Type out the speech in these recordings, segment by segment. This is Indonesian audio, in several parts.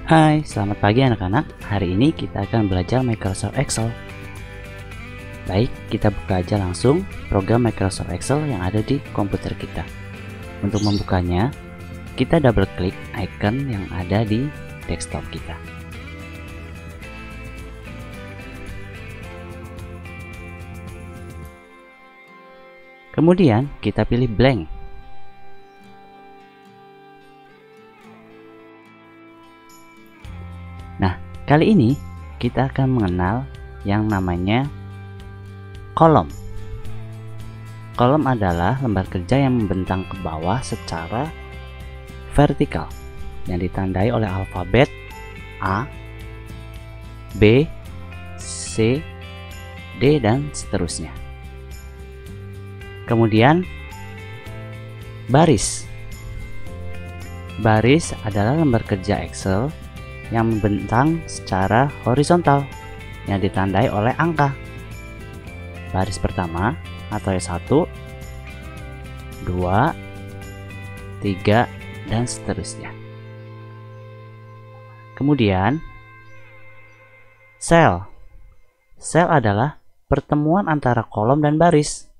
Hai, selamat pagi anak-anak. Hari ini kita akan belajar Microsoft Excel. Baik, kita buka aja langsung program Microsoft Excel yang ada di komputer kita. Untuk membukanya, kita double klik icon yang ada di desktop kita. Kemudian kita pilih blank. Nah, kali ini kita akan mengenal yang namanya kolom. Kolom adalah lembar kerja yang membentang ke bawah secara vertikal yang ditandai oleh alfabet A, B, C, D, dan seterusnya. Kemudian baris. Baris adalah lembar kerja Excel yang membentang secara horizontal yang ditandai oleh angka. Baris pertama atau S1, 2, 3, dan seterusnya. Kemudian sel. Sel adalah pertemuan antara kolom dan baris.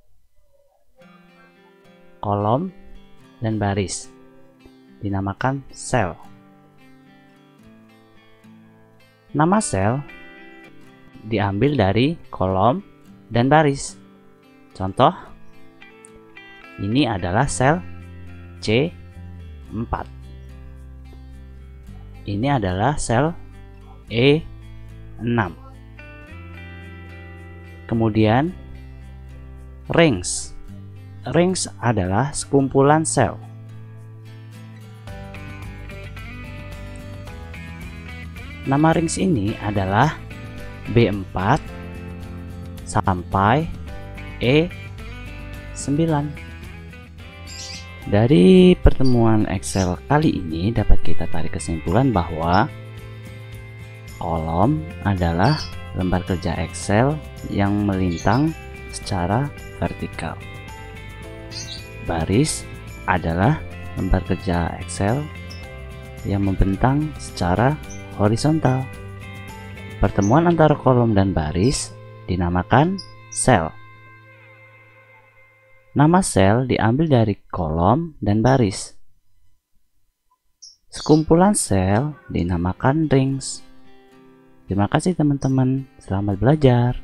Kolom dan baris dinamakan sel. Nama sel diambil dari kolom dan baris. Contoh, ini adalah sel C4. Ini adalah sel E6. Kemudian range. Range adalah sekumpulan sel. Nama range ini adalah B4 sampai E9. Dari pertemuan Excel kali ini dapat kita tarik kesimpulan bahwa kolom adalah lembar kerja Excel yang melintang secara vertikal. Baris adalah lembar kerja Excel yang membentang secara horizontal. Pertemuan antara kolom dan baris dinamakan sel. Nama sel diambil dari kolom dan baris. Sekumpulan sel dinamakan range. Terima kasih teman-teman, selamat belajar.